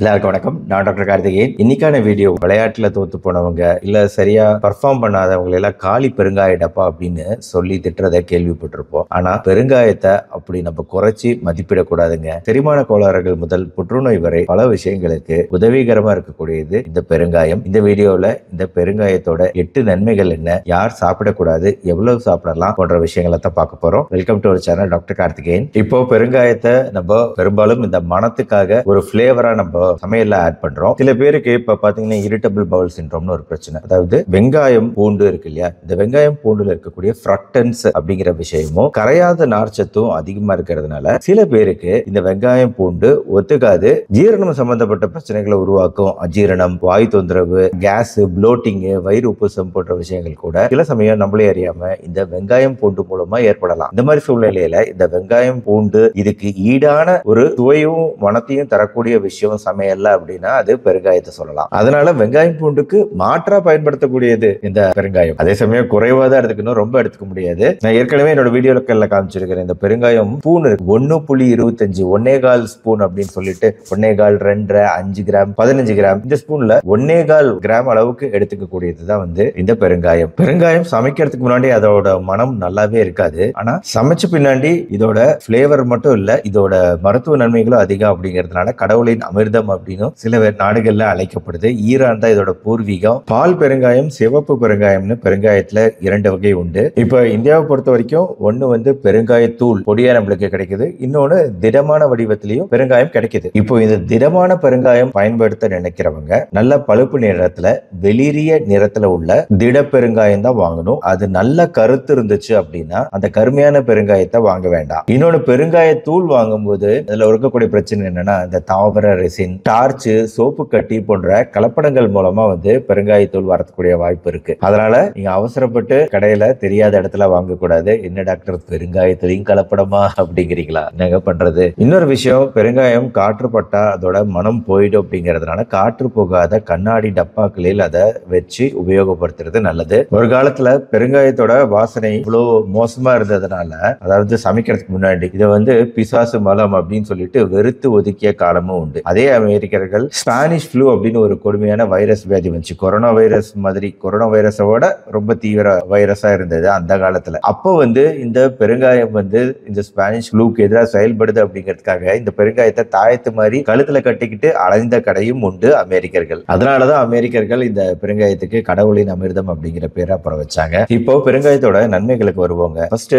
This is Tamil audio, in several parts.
எல்லாருக்கும் வணக்கம். நான் டாக்டர் கார்த்திகேயன். இன்னைக்கான வீடியோ விளையாட்டுல தோத்து போனவங்க இல்ல சரியா பர்ஃபார்ம் பண்ணாதவங்க எல்லாம் காலி பெருங்காய டப்பா அப்படின்னு சொல்லி திட்டுறத கேள்விப்பட்டிருப்போம். ஆனா பெருங்காயத்தை அப்படி நம்ம குறைச்சி மதிப்பிடக்கூடாதுங்க. செரிமான கோளாறுகள் முதல் புற்றுநோய் வரை பல விஷயங்களுக்கு உதவிகரமா இருக்கக்கூடியது இந்த பெருங்காயம். இந்த வீடியோல இந்த பெருங்காயத்தோட 8 நன்மைகள் என்ன, யார் சாப்பிடக்கூடாது, எவ்வளவு சாப்பிடலாம் போன்ற விஷயங்களை தான் பார்க்க போறோம். Welcome to our channel doctor Karthikeyan. இப்போ பெருங்காயத்தை நம்ம பெரும்பாலும் இந்த மனத்துக்காக ஒரு பிளேவரா நம்ம சமையல்ல ஆட் பண்றோம். சில பேருக்கு இப்ப பாத்தீங்கன்னா இரிட்டபிள் பவுல் சிண்ட்ரோம்னு ஒரு பிரச்சனை. அதாவது வெங்காயம் பூண்டு இருக்கு இல்லையா, இந்த வெங்காயம் பூண்டுல இருக்கக்கூடிய ஃப்ரக்டன்ஸ் அப்படிங்கிற விஷயமும் கரையாத நார்ச்சத்தும் அதிகமா இருக்கிறதுனால சில பேருக்கு இந்த வெங்காயம் பூண்டு ஒத்துக்காது. ஜீரணம் சம்பந்தப்பட்ட பிரச்சனைகளை உருவாக்கும். அஜீரணம், வாயு தொந்தரவு, கேஸ், ப்ளோட்டிங், வயிறு உப்புசம் போன்ற விஷயங்கள் கூட சில சமயம் நம்மளே அறியாம இந்த வெங்காயம் பூண்டு மூலமா ஏற்படலாம். இந்த மாதிரி சூழ்நிலையில இந்த வெங்காயம் பூண்டு இதுக்கு ஈடான ஒரு சுவையும் மனத்தையும் தரக்கூடிய விஷயம் சமையல்ல அப்படின்னா அது பெருங்காயத்தை சொல்லலாம். அதனால வெங்காயம் பூண்டுக்கு மாற்றா பயன்படுத்தக்கூடியது இந்த பெருங்காயம். அதே சமயம் குறைவா தான் எடுத்துக்கணும், ரொம்ப எடுத்துக்க முடியாது. நான் ஏற்கனவே என்னோட வீடியோல காமிச்சிருக்கிறேன். இந்த பெருங்காயம் ஸ்பூன் 1.25 1.25 ஸ்பூன் அப்படின்னு சொல்லிட்டு 1.25 2 5 கிராம் 15 கிராம் இந்த ஸ்பூன்ல 1.25 கிராம் அளவுக்கு எடுத்துக்க கூடியதுதான் வந்து இந்த பெருங்காயம். பெருங்காயம் சமைக்கிறதுக்கு முன்னாடி அதோட மனம் நல்லாவே இருக்காது. ஆனா சமைச்ச பின்னாடி இதோட பிளேவர் மட்டும் இல்ல, இதோட மருத்துவ நன்மைகளும் அதிகம் அப்படிங்கிறதுனால கடவுளின் அமிர்தம் அப்படின்னு சில நாடுகள்ல அழைக்கப்படுது. ஈரான் தான் இதோட பூர்வீகம். பால் பெருங்காயம், சிவப்பு பெருங்காயம்னு பெருங்காயத்துல 2 வகை உண்டு. இப்ப இந்தியாவை பொறுத்த வரைக்கும் ஒண்ணு வந்து பெருங்காயத்தூள் பொடியா நம்மளுக்கு கிடைக்குது, இன்னொன்னு திடமான வடிவத்திலையும் பெருங்காயம் கிடைக்குது. இப்போ இந்த திடமான பெருங்காயம் பயன்படுத்த நினைக்கிறவங்க நல்ல பழுப்பு நிறத்துல வெளிரிய நிறத்துல உள்ள திட பெருங்காயம் தான் வாங்கணும். அது நல்ல கருத்து இருந்துச்சு அப்படின்னா அந்த கருமையான பெருங்காயத்தை வாங்க வேண்டாம். இன்னொன்னு பெருங்காயத்தூள் வாங்கும்போது அதுல இருக்கக்கூடிய பிரச்சனை என்னன்னா இந்த தாவர ரெசின், டார்ச், சோப்பு கட்டி போன்ற கலப்படங்கள் மூலமா வந்து பெருங்காயத்தூள் வரக்கூடிய வாய்ப்பு இருக்கு. அதனால நீங்க அவசரப்பட்டு கடையில தெரியாத இடத்துல வாங்க கூடாது. என்ன டாக்டர் பெருங்காயத்திலையும் கலப்படமா அப்படிங்கிறீங்களா, என்னங்க பண்றது? இன்னொரு விஷயம், பெருங்காயம் காற்று பட்டா அதோட மனம் போயிடும் அப்படிங்கறதுனால காற்று போகாத கண்ணாடி டப்பாக்களில் அதை வச்சு உபயோகப்படுத்துறது நல்லது. ஒரு காலத்துல பெருங்காயத்தோட வாசனை இவ்வளவு மோசமா இருந்ததுனால, அதாவது சமைக்கிறதுக்கு முன்னாடி இதை வந்து பிசாசு மலம் அப்படின்னு சொல்லிட்டு வெறுத்து ஒதுக்கிய காலமும் உண்டு. அதே அமெரிக்கர்கள் ஸ்பானிஷ் ஃப்ளூ அப்படின்னு ஒரு கொடுமையான வைரஸ் வியாதி வந்துச்சு. கொரோனா வைரஸ் மாதிரி, கொரோனா வைரஸோட ரொம்ப தீவிர வைரஸா இருந்தது அந்த காலத்துல. அப்போ வந்து இந்த பெருங்காயம் வந்து இந்த ஸ்பானிஷ் ஃப்ளூக்கு எதிராக செயல்படுது அப்படிங்கிறதுக்காக இந்த பெருங்காயத்தை தாயத்து மாதிரி கழுத்துல கட்டிக்கிட்டு அலைந்த கடையும் உண்டு அமெரிக்கர்கள். அதனாலதான் அமெரிக்கர்கள் இந்த பெருங்காயத்துக்கு கடவுளின் அமிர்தம் அப்படிங்கிற பேரை அப்புறம் வச்சாங்க. இப்போ பெருங்காயத்தோட நன்மைகளுக்கு வருவாங்க. ஃபர்ஸ்ட்,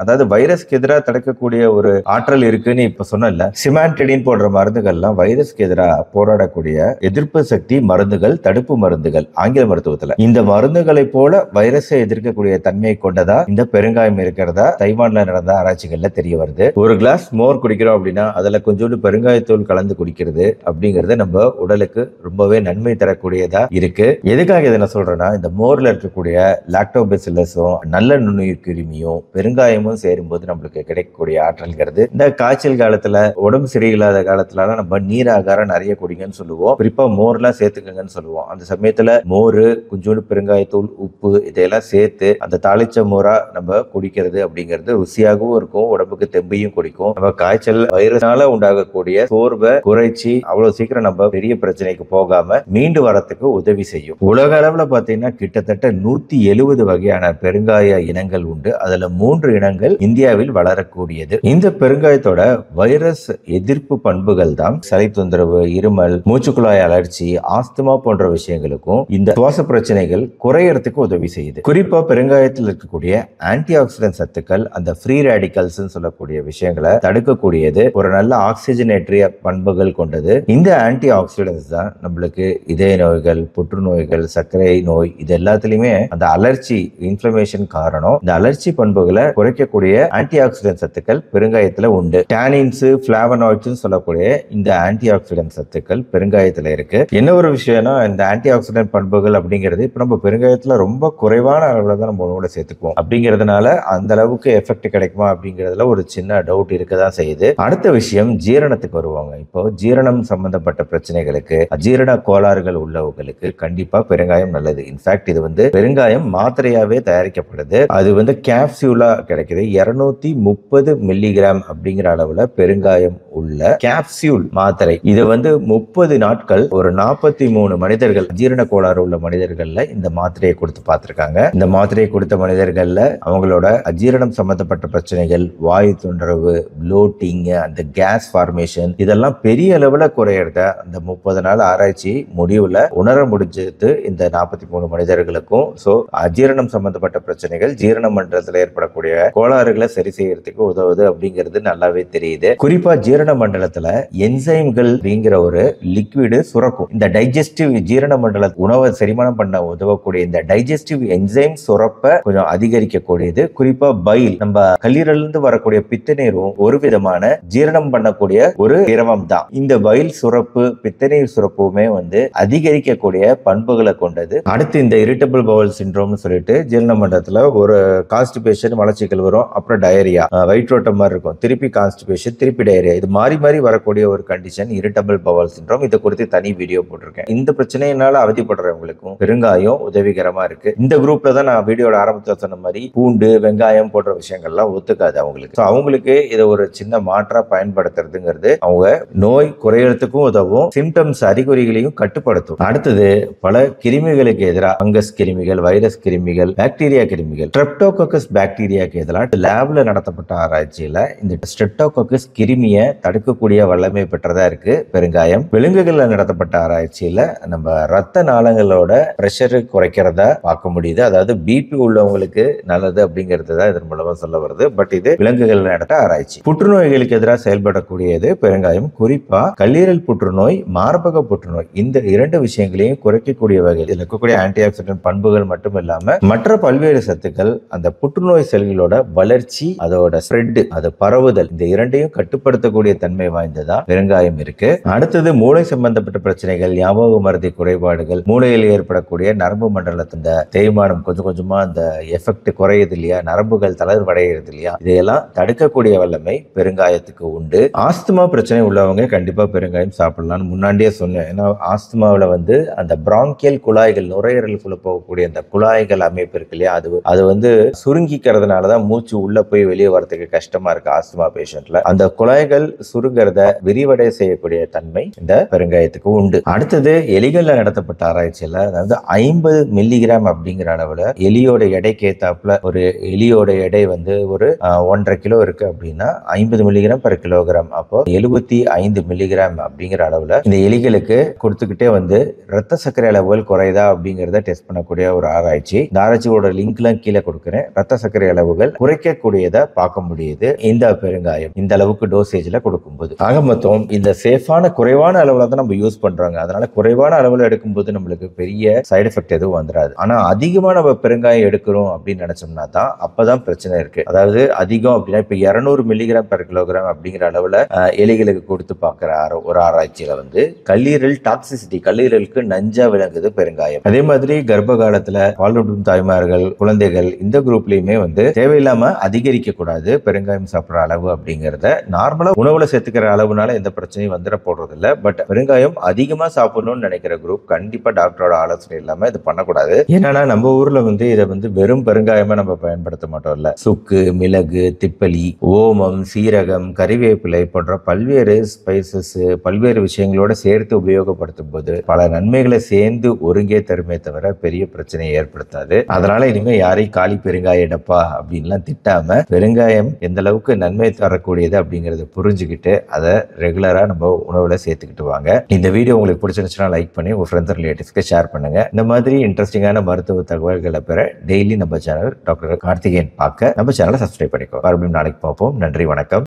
அதாவது வைரஸ்க்கு எதிராக தடுக்கக்கூடிய ஒரு ஆற்றல் இருக்குன்னு இப்ப சொன்னல, சிமான்டிடின் போன்ற மருந்துகள்லாம் வைரஸ்க்கு எதிராக போராடக்கூடிய எதிர்ப்பு சக்தி மருந்துகள், தடுப்பு மருந்துகள் ஆங்கில மருத்துவத்துல. இந்த மருந்துகளை போல வைரஸை எதிர்க்கக்கூடிய தன்மை கொண்டதா இந்த பெருங்காயம் இருக்கிறதா தைவான்ல நடந்த ஆராய்ச்சிகள்ல தெரிய வருது. ஒரு கிளாஸ் மோர் குடிக்கிறோம் அப்படின்னா அதுல கொஞ்சோண்டு பெருங்காயத்தூள் கலந்து குடிக்கிறது அப்படிங்கிறது நம்ம உடலுக்கு ரொம்பவே நன்மை தரக்கூடியதா இருக்கு. எதுக்காக இதை நான் சொல்றேன்னா, இந்த மோர்ல இருக்கக்கூடிய லாக்டோபெசிலஸும் நல்ல நுண்ணுயிர் கிருமியும் பெருங்காயமும் சேரும்போது நம்மளுக்கு கிடைக்கக்கூடிய ஆற்றல்கிறது இந்த காய்ச்சல் காலத்துல, உடம்பு சரியில்லாத காலத்துல நம்ம நீர் ஆகாரம் நிறைய குடிங்கன்னு சொல்லுவோம். குறிப்பா மோர்லாம் சேர்த்துக்கங்கன்னு சொல்லுவோம். அந்த சமயத்துல மோர், கொஞ்சோண்டு பெருங்காயத்தூள், உப்பு இதையெல்லாம் சேர்த்து அந்த தாளிச்ச மோரா நம்ம குடிக்கிறது அப்படிங்கிறது ருசியாகவும் இருக்கும், உடம்புக்கு தெம்பையும் குடிக்கும். நம்ம காய்ச்சல் வைரஸ்னால உண்டாகக்கூடிய சோர்வை குறைச்சி அவ்வளவு சீக்கிரம் நம்ம பெரிய பிரச்சனைக்கு போகாம மீண்டு வரத்துக்கு உதவி செய்யும். உலக அளவுல பாத்தீங்கன்னா கிட்டத்தட்ட 170 வகையான பெருங்காய இனங்கள் உண்டு. அதுல 3 இனங்கள் இந்தியாவில் வளரக்கூடியது. இந்த பெருங்காயத்தோட வைரஸ் எதிர்ப்பு பண்புகள் தான் சளி தொந்தரவு, இருமல், மூச்சுக்குழாய் அலர்ச்சி, ஆஸ்துமா போன்ற விஷயங்களுக்கும் இந்த சுவாச பிரச்சனைகள் குறையறதுக்கு உதவி செய்யுது. குறிப்பா பெருங்காயத்தில் இருக்கக்கூடிய ஆன்டி ஆக்சிடென்ட் சத்துக்கள் அந்த ஃப்ரீ ரேடிக்கல்ஸ் சொல்லக்கூடிய விஷயங்களை தடுக்கக்கூடியது, ஒரு நல்ல ஆக்சிஜனேற்றிய பண்புகள் கொண்டது. இந்த ஆன்டி ஆக்சிடென்ட்ஸ் தான் நம்மளுக்கு இதய நோய்கள், புற்றுநோய்கள், சர்க்கரை நோய் இது எல்லாத்துலயுமே அந்த அலர்ச்சி, இன்ஃப்ளமேஷன் காரணம். இந்த அலர்ச்சி பண்புகளை குறைக்கக்கூடிய ஆன்டி ஆக்சிடென்ட் சத்துக்கள் பெருங்காயத்துல உண்டு. டானின்ஸ், பிளாவனாய்ட்ஸ் சொல்லக்கூடிய இந்த ஆன்டி ஆக்சிடென்ட் சத்துக்கள் பெருங்காயத்துல இருக்கு. என்ன ஒரு விஷயம்னா, இந்த ஆன்டி ஆக்சிடென்ட் பண்புகள் அப்படிங்கிறது இப்ப நம்ம பெருங்காயத்துல ரொம்ப குறைவான அளவுல தான் நம்ம உணவுல சேர்த்துக்குவோம். அப்படிங்கிறதுனால அந்த அளவுக்கு எஃபெக்ட் கிடைக்குமா அப்படிங்கிறதுல ஒரு சின்ன டவுட் இருக்கதான் செய்யுது. அடுத்த விஷயம், ஜீரணத்துக்கு வருவாங்க. இப்போ ஜீரணம் சம்பந்தப்பட்ட பிரச்சனைகளுக்கு, அஜீரண கோளாறுகள் உள்ளவங்களுக்கு கண்டிப்பா பெருங்காயம் நல்லது. இன்ஃபேக்ட் இது வந்து பெருங்காயம் மாத்திரையாவே தயாரிக்கப்படுது. அது வந்து கேப்சியூலா கிடைக்குது. 230 மில்லிகிராம் அப்படிங்கிற அளவுல பெருங்காயம் உள்ள கேப்சியூல் மாத்திரை இதை வந்து 30 நாட்கள் ஒரு 43 மனிதர்கள் அஜீரண கோளாறு உள்ள மனிதர்கள்ல இந்த மாத்திரையை கொடுத்து பார்த்திருக்காங்க. இந்த மாத்திரையை கொடுத்த மனிதர்கள்ல அவங்களோட அஜீரணம் சம்பந்தப்பட்ட பிரச்சனைகள், வாயு தொந்தரவு, ப்ளோட்டிங், அந்த கேஸ் ஃபார்மேஷன் இதெல்லாம் பெரிய அளவுல குறையறத அந்த 30 நாள் ஆராய்ச்சி முடிவுல உணர முடிஞ்சது இந்த 43 மனிதர்களுக்கும். சோ அஜீரணம் சம்பந்தப்பட்ட பிரச்சனைகள், ஜீரண மண்டலத்தில் ஏற்படக்கூடிய கோளாறுகளை சரி செய்யறதுக்கு உதவுது அப்படிங்கிறது நல்லாவே தெரியுது. குறிப்பா ஜீரண மண்டலத்துல என்சைம்கள் அப்படிங்கிற ஒரு லிக்விடு சுரக்கும். இந்த டைஜஸ்டிவ் ஜீரண மண்டல உணவை செரிமானம் பண்ண உதவக்கூடிய இந்த டைஜஸ்டிவ் என்சைம் சுரப்ப கொஞ்சம் அதிகரிக்கக்கூடியது. குறிப்பா பைல், நம்ம கல்லீரல் இருந்து வரக்கூடிய பித்தநீரும் ஒரு விதமான ஜீரணம் பண்ணக்கூடிய ஒரு திரவம் தான். இந்த பைல் சுரப்பு, பித்தநீர் சுரப்புமே வந்து அதிகரிக்கக்கூடிய பண்புகளை கொண்டது. அடுத்து இந்த இரிட்டபிள் பவுல் சிண்ட்ரோம்னு சொல்லிட்டு ஜீரண மண்டலத்துல ஒரு கான்ஸ்டிபேஷன், மலச்சிக்கல் வரும், அப்புறம் டயரியா, வயிற்றோட்டம் மாதிரி இருக்கும், திருப்பி கான்ஸ்டிபேஷன், திருப்பி டயரியா, இது மாறி மாறி வரக்கூடிய ஒரு கண்டிஷன் இரிட்டபிள் பவல் சிண்ட்ரோம். இதை குறித்து தனி வீடியோ போட்டிருக்கேன். இந்த பிரச்சனையினால அவதிப்படுறவங்களுக்கும் பெருங்காயம் உதவிகரமா இருக்கு. இந்த குரூப்ல தான் நான் வீடியோட ஆரம்பத்தில் சொன்ன மாதிரி பூண்டு, வெங்காயம் போன்ற விஷயங்கள்லாம் ஒத்துக்காது அவங்களுக்கு. அவங்களுக்கு இதை ஒரு சின்ன மாற்றா பயன்படுத்துறதுங்கிறது அவங்க நோய் குறையறதுக்கும் உதவும், சிம்டம்ஸ் அறிகுறிகளையும் கட்டுப்படுத்தும். அடுத்தது பல கிருமிகளுக்கு எதிராக ஃபங்கஸ் கிருமிகள், வைரஸ் கிருமிகள், பாக்டீரியா கிருமிகள், ஸ்ட்ரெப்டோகோக்கஸ் பாக்டீரியாக்கு எதிராக லேப்ல நடத்தப்பட்ட ஆராய்ச்சியில இந்த ஸ்ட்ரெப்டோகோக்கஸ் கிருமியை தடுக்கக்கூடிய வல்லமை பெற்றதா இருக்கு பெருங்காயம். விலங்குகள்ல நடத்தப்பட்ட ஆராய்ச்சியில நம்ம ரத்த நாளங்களோட பிரஷர் குறைக்கிறதா பார்க்க முடியுது. அதாவது பிபி உள்ளவங்களுக்கு நல்லது அப்படிங்கிறது தான் இதன் மூலமா சொல்ல வருது. பட் இது விலங்குகள் நடத்த ஆராய்ச்சி. புற்றுநோய்களுக்கு எதிராக செயல்படக்கூடியது பெருங்காயம். குறிப்பா கல்லீரல் புற்றுநோய், மார்பக புற்றுநோய், இந்த 2 விஷயங்களையும் குறைக்கக்கூடிய வகையில் இதில் இருக்கக்கூடிய ஆன்டி ஆக்சிடென்ட் பண்புகள் மட்டும் இல்லாம மற்ற பல்வேறு சத்துக்கள் அந்த புற்றுநோய் செல்களோட வளர்ச்சி, அதோட ஸ்ப்ரெட், அது பரவுதல், இந்த 2ஐயும் கட்டுப்படுத்தக்கூடிய தன்மை வாய்ந்ததா பெருங்காயம் இருக்கு. அடுத்தது மூளை சம்பந்தப்பட்ட பிரச்சனைகள், ஞாபக மறதி குறைபாடுகள், மூளையில் ஏற்படக்கூடிய நரம்பு மண்டலத்தின் தேய்மானம் கொஞ்சம் கொஞ்சமா அந்த எஃபெக்ட் குறையுது இல்லையா, நரம்புகள் தளர்வடைகிறது இல்லையா, இதையெல்லாம் தடுக்கக்கூடிய வல்லமை பெருங்காயத்துக்கு உண்டு. ஆஸ்துமா பிரச்சனை உள்ளவங்க கண்டிப்பா பெருங்காயம் சாப்பிடலாம்னு முன்னாடியே சொன்னேன். ஏன்னா ஆஸ்துமாவில் வந்து அந்த பிராங்கியல் குழாய்கள், நுரையீரலுக்குள்ள போகக்கூடிய அந்த குழாய்கள் அமைப்பு இருக்கு இல்லையா, அது வந்து சுருங்கிக்கிறதுனாலதான் மூச்சு உள்ள போய் வெளியே வரதுக்கு கஷ்டமா இருக்கு ஆஸ்துமா பேஷண்ட்ல. அந்த குழாய்கள் சுருங்கிறத விரிவடை செய்யக்கூடிய தன்மை இந்த பெருங்காயத்துக்கு உண்டு. அடுத்தது எலிகள்ல நடத்தப்பட்ட ஆராய்ச்சியில அதாவது 50 மில்லிகிராம் அப்படிங்கிற அளவுல எலியோட எடைக்கு ஏத்தாப்புல, ஒரு எலியோட எடை வந்து ஒரு 1.5 கிலோ இருக்கு அப்படின்னா 50 மில்லிகிராம் பெர் கிலோகிராம், அப்போ 75 மில்லிகிராம் அப்படிங்கிற அளவுல இந்த எலிகளுக்கு கொடுத்துக்கிட்டே வந்து ரத்த சர்க்கரை அளவுகள் குறையுதா அப்படிங்கறத டெஸ்ட் பண்ணக்கூடிய ஒரு ஆராய்ச்சி. இந்த ஆராய்ச்சியோட லிங்க் எல்லாம் கீழே கொடுக்கிறேன். ரத்த சர்க்கரை அளவுகள் குறைக்கக்கூடியதை பார்க்க முடியுது இந்த பெருங்காயம் இந்த அளவுக்கு டோசேஜ்ல கொடுக்கும்போது. ஆக மொத்தம் இந்த சேஃபான குறைவான அளவுல தான் நம்ம யூஸ் பண்றாங்க. அதனால குறைவான அளவுல எடுக்கும்போது நம்மளுக்கு பெரிய சைடு எஃபெக்ட் எதுவும் வந்துடாது. ஆனா அதிகமா நம்ம பெருங்காயம் எடுக்கிறோம் அப்படின்னு நினைச்சோம்னா தான் அப்பதான் பிரச்சனை இருக்கு. அதாவது அதிகம் அப்படின்னா இப்ப 200 மில்லிகிராம் பெர் கிலோகிராம் அப்படிங்கிற அளவுல எலிகளுக்கு கொடுத்து பார்க்கிற ஒரு ஆராய்ச்சியில வந்து கல்லீரல் டாக்ஸிசிட்டி, கல்லீரலுக்கு நஞ்சா விளங்குது பெருங்காயம். அதே மாதிரி கர்ப்ப காலத்துல பாலூட்டும் தாய்மார்கள், குழந்தைகள், இந்த குரூப்லயுமே வந்து தேவையில்லாம அதிகரிக்க கூடாது பெருங்காயம் சாப்பிடுற அளவு அப்படிங்கறத. நார்மலா உணவுல சேர்த்துக்கிற அளவுனால எந்த பிரச்சனையும் வந்துட போடுறது இல்ல. பட் பெருங்காயம் அதிகமா சாப்பிடணும்னு நினைக்கிற குரூப் கண்டிப்பா டாக்டரோட ஆலோசனை இல்லாம இது பண்ணக்கூடாது. ஏன்னா நம்ம ஊர்ல வந்து இதை வந்து வெறும் பெருங்காயமா நம்ம பயன்படுத்த மாட்டோம்ல. சுக்கு, மிளகு, திப்பலி, ஓமம், சீரகம், கறிவேப்பிலை போன்ற பல்வேறு ஸ்பைசஸ், பல்வேறு விஷயங்களோட சேர்த்து உபயோகப்படுத்தும் போது பல நன்மைகளை சேர்ந்து ஒருங்கே தருமே தவிர பெரிய பிரச்சனையை ஏற்படுத்தாது. அதனால இனிமே யாரையும் காலி பெருங்காய டப்பா அப்படின்லாம் திட்டாம பெருங்காயம் எந்த அளவுக்கு நன்மை தரக்கூடியது அப்படிங்கறத புரிஞ்சுக்கிட்டு அதை ரெகுலரா நம்ம உணவுல சேர்த்துக்கிட்டு வாங்க. இந்த வீடியோ உங்களுக்கு பிடிச்சிருந்துச்சுன்னா லைக் பண்ணி உங்க ஃப்ரெண்ட்ஸ் ரிலேட்டிவ்ஸ்க்கு ஷேர் பண்ணுங்க. இந்த மாதிரி இன்ட்ரெஸ்டிங்கான மருத்துவ தகவல்களை பெற டெய்லி நம்ம சேனல் டாக்டர் கார்த்திகேயன் பார்க்க நம்ம சேனலை சப்ஸ்கிரைப் பண்ணிக்கோ. மறுபடியும் நாளைக்கு பார்ப்போம். நன்றி, வணக்கம்.